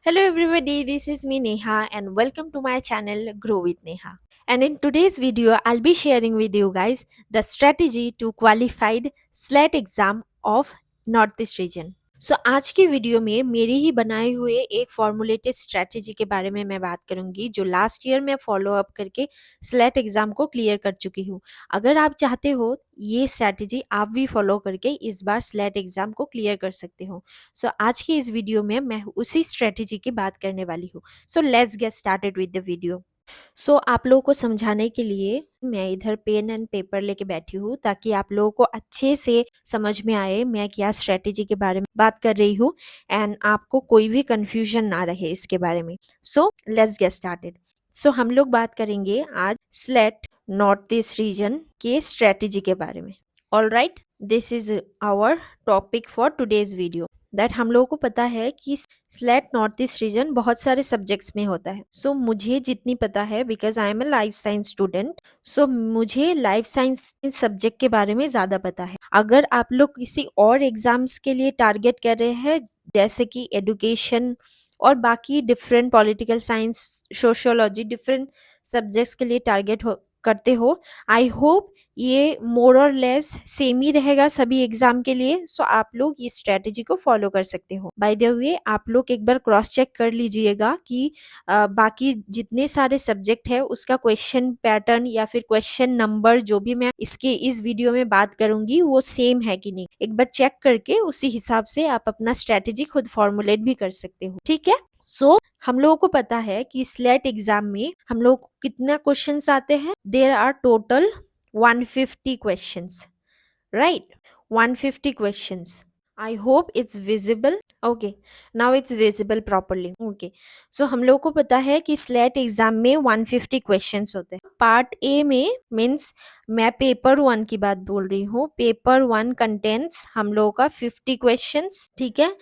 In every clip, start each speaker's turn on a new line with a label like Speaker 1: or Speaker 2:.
Speaker 1: Hello everybody, this is me Neha and welcome to my channel Grow with Neha. And in today's video, I'll be sharing with you guys the strategy to qualified SLAT exam of Northeast region. सो आज की video में मेरी ही बनाए हुए एक formulated strategy के बारे में मैं बात करूंगी जो लास्ट ईयर मैं फॉलो अप करके स्लेट एग्जाम को क्लियर कर चुकी हूँ। अगर आप चाहते हो ये स्ट्रेटेजी आप भी फॉलो करके इस बार स्लेट एग्जाम को क्लियर कर सकते हो। सो आज की इस वीडियो में मैं उसी स्ट्रेटेजी की बात करने वाली हूँ। सो let's get started with the video. आप लोगों को समझाने के लिए मैं इधर पेन एंड पेपर लेके बैठी हूँ ताकि आप लोगों को अच्छे से समझ में आए मैं क्या स्ट्रेटेजी के बारे में बात कर रही हूँ एंड आपको कोई भी कंफ्यूजन ना रहे इसके बारे में। So let's get started. हम लोग बात करेंगे आज स्लेट नॉर्थ ईस्ट रीजन के स्ट्रेटेजी के बारे में। All right, this is our topic for today's video. That हम लोगों को पता है कि स्लेट नॉर्थ ईस्ट रीजन बहुत सारे सब्जेक्ट्स में होता है। मुझे जितनी पता है because I am a life science student, मुझे लाइफ साइंस सब्जेक्ट के बारे में ज्यादा पता है। अगर आप लोग किसी और एग्जाम्स के लिए टारगेट कर रहे हैं जैसे कि एडुकेशन और बाकी different political science, sociology, different subjects के लिए टारगेट करते हो, आई होप ये मोर और लेस सेम ही रहेगा सभी एग्जाम के लिए। आप लोग इस स्ट्रेटेजी को फॉलो कर सकते हो। बाय द वे आप लोग एक बार क्रॉस चेक कर लीजिएगा कि बाकी जितने सारे सब्जेक्ट है उसका क्वेश्चन पैटर्न या फिर क्वेश्चन नंबर जो भी मैं इस वीडियो में बात करूंगी वो सेम है कि नहीं। एक बार चेक करके उसी हिसाब से आप अपना स्ट्रेटेजी खुद फॉर्मुलेट भी कर सकते हो। ठीक है। हम लोगों को पता है कि स्लेट एग्जाम में हम लोग को कितना क्वेश्चंस आते हैं। There are total 150 questions, right? 150 questions. I hope it's visible. Okay, now it's visible properly. Okay, हम लोग को पता है कि स्लेट एग्जाम में 150 क्वेश्चंस होते हैं। पार्ट ए में मीन्स मैं पेपर 1 की बात बोल रही हूँ। पेपर 1 कंटेंट्स हम लोगों का 50 क्वेश्चंस, ठीक है,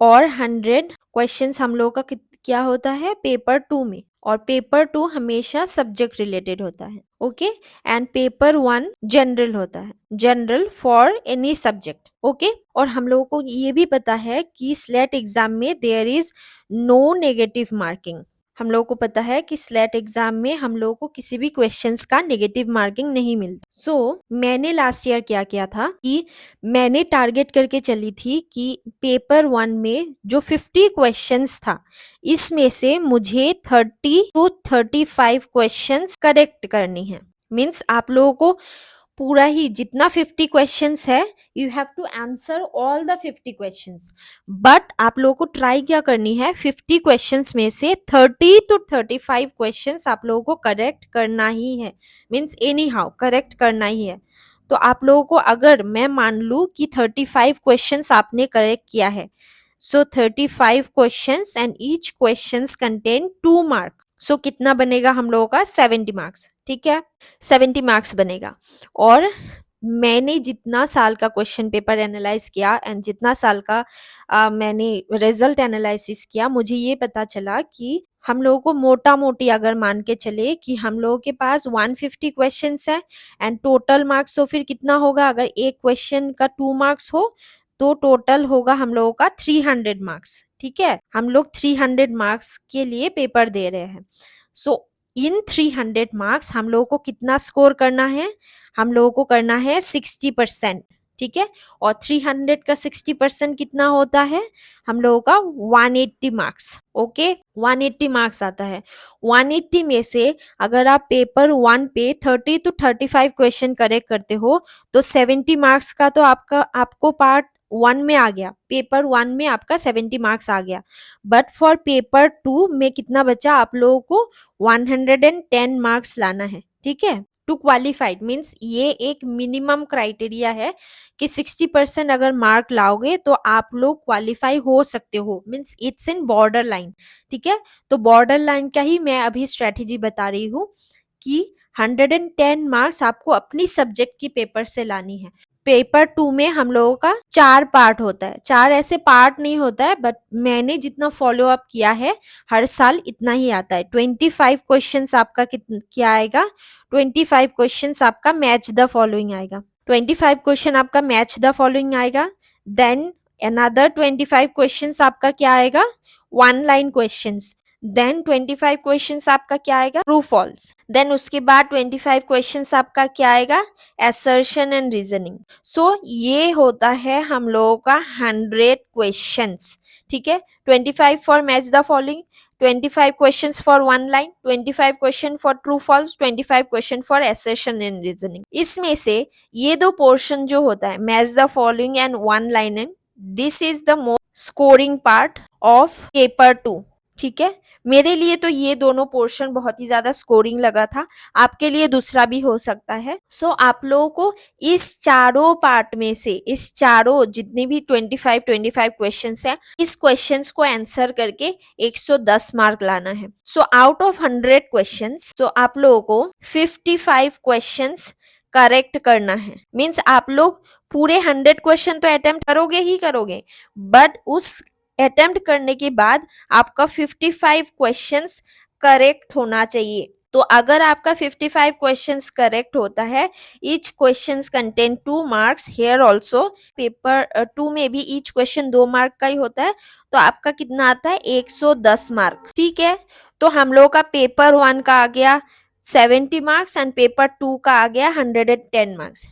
Speaker 1: और 100 क्वेश्चंस हम लोगों का क्या होता है पेपर 2 में। और पेपर 2 हमेशा सब्जेक्ट रिलेटेड होता है। ओके, एंड पेपर 1 जनरल होता है, general for any subject. Okay, और हम लोगों को ये भी पता है कि स्लेट एग्जाम में there is no negative marking. हम लोगों को पता है कि स्लेट एग्जाम में हम लोगों को किसी भी क्वेश्चंस का नेगेटिव मार्किंग नहीं मिलता। मैंने लास्ट ईयर क्या किया था कि मैंने टारगेट करके चली थी कि पेपर 1 में जो 50 क्वेश्चंस था इसमें से मुझे 30 to 35 क्वेश्चंस करेक्ट करनी है। मीन्स आप लोगों को पूरा ही जितना 50 क्वेश्चंस है you have to answer all the 50 questions. But आप लोगों को ट्राई क्या करनी है, 50 क्वेश्चंस में से 30 to 35 क्वेश्चंस आप लोगों को करेक्ट करना ही है। मीन्स एनी हाउ करेक्ट करना ही है। तो आप लोगों को अगर मैं मान लूं कि 35 क्वेश्चंस आपने करेक्ट किया है, 35 questions and each questions contain 2 mark. कितना बनेगा हम लोगों का 70 मार्क्स। ठीक है, 70 मार्क्स बनेगा। और मैंने जितना साल का क्वेश्चन पेपर एनालाइज किया एंड जितना साल का मैंने रिजल्ट एनालिसिस किया, मुझे ये पता चला कि हम लोगों को मोटा मोटी अगर मान के चले कि हम लोगों के पास 150 क्वेश्चंस है एंड टोटल मार्क्स तो फिर कितना होगा, अगर एक क्वेश्चन का 2 मार्क्स हो तो टोटल होगा हम लोगों का 300 मार्क्स। ठीक है, हम लोग 300 मार्क्स के लिए पेपर दे रहे हैं। इन 300 मार्क्स हम लोगों को कितना स्कोर करना है, हम लोगों को करना है 60%। ठीक है, और 300 का 60% कितना होता है, हम लोगों का 180 मार्क्स। ओके, 180 मार्क्स आता है। 180 में से अगर आप पेपर 1 पे 30 to 35 क्वेश्चन करेक्ट करते हो तो 70 मार्क्स का तो आपको पार्ट 1 में आ गया, पेपर 1 में आपका 70 मार्क्स आ गया। बट फॉर पेपर 2 में कितना बचा, आप लोगों को 110 मार्क्स लाना है। ठीक है, टू क्वालिफाइड मीन्स ये एक मिनिमम क्राइटेरिया है कि 60% अगर मार्क लाओगे तो आप लोग क्वालिफाई हो सकते हो। Means it's in border line. ठीक है, तो बॉर्डर लाइन का ही मैं अभी स्ट्रेटेजी बता रही हूँ कि 110 मार्क्स आपको अपनी सब्जेक्ट की पेपर से लानी है। पेपर 2 में हम लोगों का 4 पार्ट होता है, 4 ऐसे पार्ट नहीं होता है, बट मैंने जितना फॉलो अप किया है हर साल इतना ही आता है। 25 क्वेश्चंस आपका क्या आएगा, 25 क्वेश्चंस आपका मैच द फॉलोइंग आएगा। 25 क्वेश्चन आपका मैच द फॉलोइंग आएगा। देन अनदर 25 क्वेश्चंस आपका क्या आएगा, one line questions. Then 25 questions आपका क्या आएगा, ट्रू फॉल्स। देन उसके बाद 25 क्वेश्चंस आपका क्या आएगा, असर्शन एंड रीजनिंग। सो ये होता है हम लोगों का 100 क्वेश्चंस, ठीक है। 25 for match the following, 25 questions for one line, 25 question for true false, 25 question for assertion and reasoning. इसमें से ये दो पोर्शन जो होता है, match the following and one line, this is the most scoring part of paper 2, ठीक है। मेरे लिए तो ये दोनों पोर्शन बहुत ही ज्यादा स्कोरिंग लगा था, आपके लिए दूसरा भी हो सकता है। सो आप लोगों को इस चारों पार्ट में से, इस चारों जितने भी 25 क्वेश्चंस है, इस क्वेश्चंस को आंसर करके 110 मार्क लाना है। सो आउट ऑफ 100 क्वेश्चंस, तो आप लोगों को 55 क्वेश्चंस करेक्ट करना है। मीन्स आप लोग पूरे 100 क्वेश्चन तो अटेम्प्ट करोगे ही करोगे, बट उस अटेम्प्ट करने के बाद आपका 55 क्वेश्चंस करेक्ट होना चाहिए। तो अगर आपका 55 क्वेश्चंस करेक्ट होता है, each questions contain 2 marks, here also paper 2 में भी ईच क्वेश्चन 2 मार्क का ही होता है, तो आपका कितना आता है, 110 मार्क, ठीक है। तो हम लोग का पेपर 1 का आ गया 70 मार्क्स एंड पेपर 2 का आ गया 110 मार्क्स।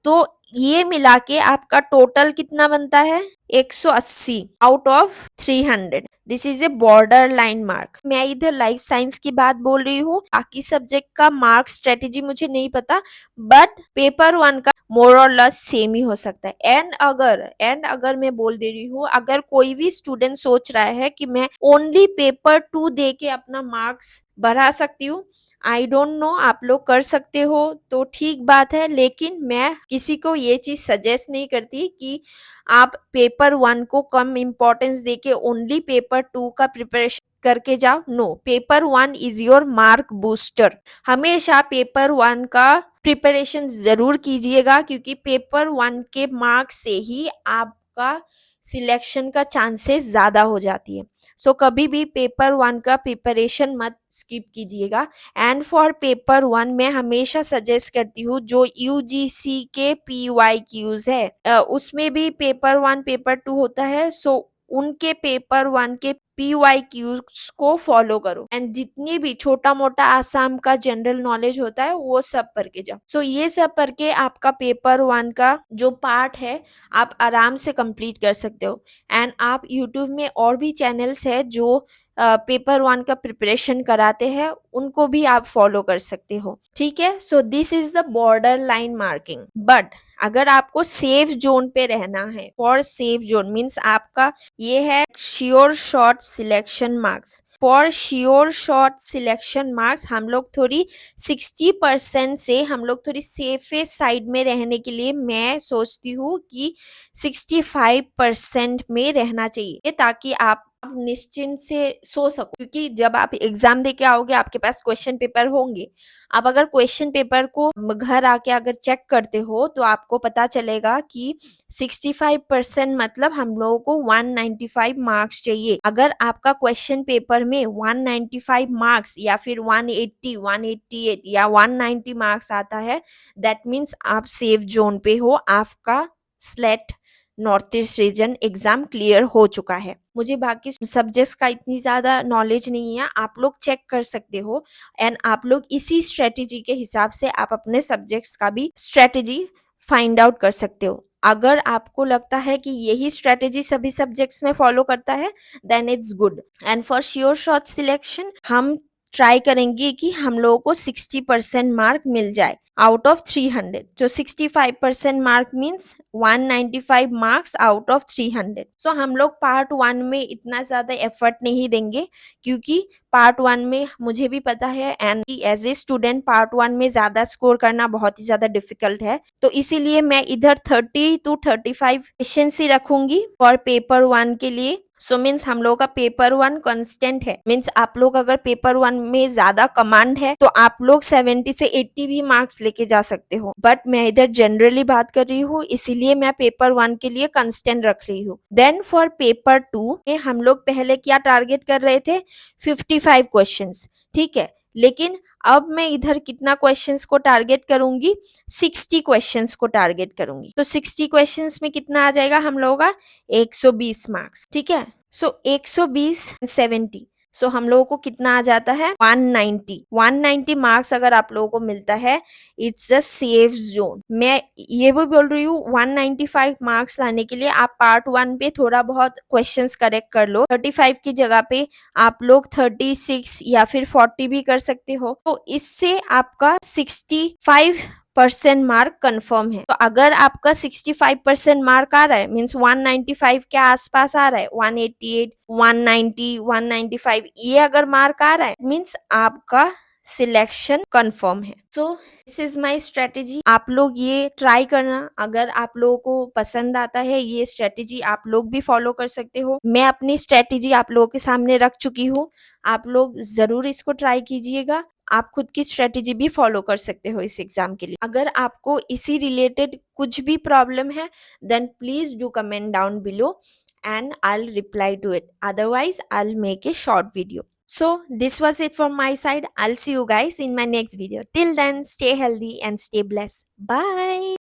Speaker 1: तो ये मिला के आपका टोटल कितना बनता है, 180 out of 300। This is a border line mark. मैं इधर लाइफ साइंस की बात बोल रही हूँ, बाकी सब्जेक्ट का मार्क स्ट्रेटेजी मुझे नहीं पता, बट पेपर 1 का मोर और लेस सेम ही हो सकता है। एंड अगर मैं बोल दे रही हूँ, अगर कोई भी स्टूडेंट सोच रहा है कि मैं ओनली पेपर 2 दे के अपना मार्क्स बढ़ा सकती हूँ, आई डोंट नो, आप लोग कर सकते हो तो ठीक बात है, लेकिन मैं किसी को ये चीज सजेस्ट नहीं करती कि आप पेपर 1 को कम इम्पोर्टेंस देके ओनली पेपर 2 का प्रिपरेशन करके जाओ। No, paper 1 is your mark booster. हमेशा पेपर 1 का प्रिपरेशन जरूर कीजिएगा, क्योंकि पेपर 1 के मार्क्स से ही आपका सिलेक्शन का चांसेस ज्यादा हो जाती है। सो कभी भी पेपर 1 का प्रिपरेशन मत स्किप कीजिएगा। एंड फॉर पेपर 1 मैं हमेशा सजेस्ट करती हूँ जो यूजीसी के PYQs है, उसमें भी पेपर 1 पेपर 2 होता है। सो उनके पेपर 1 के PYQs को फॉलो करो, एंड जितनी भी छोटा मोटा आसाम का जनरल नॉलेज होता है वो सब पढ़ के जाओ। सो ये सब पढ़ के आपका पेपर 1 का जो पार्ट है आप आराम से कंप्लीट कर सकते हो। एंड आप यूट्यूब में और भी चैनल्स है जो पेपर 1 का प्रिपरेशन कराते हैं, उनको भी आप फॉलो कर सकते हो, ठीक है। So this is the border line marking. But अगर आपको सेफ जोन पे रहना है, फॉर सेफ जोन मीन्स आपका ये है sure shot selection marks. For sure shot selection marks हम लोग थोड़ी 60% से हम लोग थोड़ी सेफेस्ट साइड में रहने के लिए मैं सोचती हूँ कि 65% में रहना चाहिए, ताकि आप निश्चिंत से सो सको। क्योंकि जब आप एग्जाम दे के आओगे आपके पास क्वेश्चन पेपर होंगे, आप अगर क्वेश्चन पेपर को घर आके अगर चेक करते हो तो आपको पता चलेगा कि 65% मतलब हम लोगों को 195 मार्क्स चाहिए। अगर आपका क्वेश्चन पेपर में 195 मार्क्स या फिर 180, 188 या 190 मार्क्स आता है, दैट मीन्स आप सेफ जोन पे हो, आपका slate north east reason exam clear हो चुका है। मुझे बाकी सब्जेक्ट्स का इतनी ज्यादा नॉलेज नहीं है, आप लोग चेक कर सकते हो। एंड आप लोग इसी स्ट्रेटेजी के हिसाब से आप अपने सब्जेक्ट्स का भी स्ट्रेटेजी फाइंड आउट कर सकते हो। अगर आपको लगता है कि यही स्ट्रेटेजी सभी सब्जेक्ट्स में फॉलो करता है, then it's good. And for sure shot selection हम ट्राई करेंगे कि हम लोगों को 60% मार्क मिल जाए आउट ऑफ 300। जो 65% mark means 195 marks out of 300। सो हम लोग पार्ट 1 में इतना ज्यादा एफर्ट नहीं देंगे, क्योंकि पार्ट 1 में मुझे भी पता है and as a student part 1 में ज्यादा स्कोर करना बहुत ही ज्यादा डिफिकल्ट है। तो इसीलिए मैं इधर 30 to 35 क्वेश्चन ही रखूंगी फॉर पेपर 1 के लिए। सो मीन्स हम लोग का पेपर 1 कांस्टेंट है। मीन्स आप लोग अगर पेपर 1 में ज्यादा कमांड है तो आप लोग 70 से 80 भी मार्क्स लेके जा सकते हो, बट मैं इधर जनरली बात कर रही हूँ, इसीलिए मैं पेपर 1 के लिए कांस्टेंट रख रही हूँ। देन फॉर पेपर 2 में हम लोग पहले क्या टारगेट कर रहे थे, 55 क्वेश्चंस, ठीक है। लेकिन अब मैं इधर कितना क्वेश्चंस को टारगेट करूंगी, 60 क्वेश्चंस को टारगेट करूंगी। तो 60 क्वेश्चंस में कितना आ जाएगा हम लोगों का 120 मार्क्स, ठीक है। सो 120 70, सो हम लोगों को कितना आ जाता है 190 मार्क्स अगर आप लोगों को मिलता है, इट्स अ सेफ जोन। मैं ये भी बोल रही हूँ 195 मार्क्स लाने के लिए आप पार्ट 1 पे थोड़ा बहुत क्वेश्चंस करेक्ट कर लो, 35 की जगह पे आप लोग 36 या फिर 40 भी कर सकते हो। तो इससे आपका 65% मार्क कंफर्म है। तो अगर आपका 65% मार्क आ रहा है, मीन्स 195 के आसपास आ रहा है, 188, 190, 195, ये अगर मार्क आ रहा है, मीन्स आपका सिलेक्शन कंफर्म है। So this is my strategy. आप लोग ये ट्राई करना, अगर आप लोगों को पसंद आता है ये स्ट्रेटेजी आप लोग भी फॉलो कर सकते हो। मैं अपनी स्ट्रेटेजी आप लोगों के सामने रख चुकी हूँ, आप लोग जरूर इसको ट्राई कीजिएगा। आप खुद की स्ट्रेटेजी भी फॉलो कर सकते हो इस एग्जाम के लिए। अगर आपको इसी रिलेटेड कुछ भी प्रॉब्लम है, then please do comment down below and I'll reply to it. Otherwise, I'll make a short video. So, this was it from my side. I'll see you guys in my next video. Till then, stay healthy and stay blessed. Bye.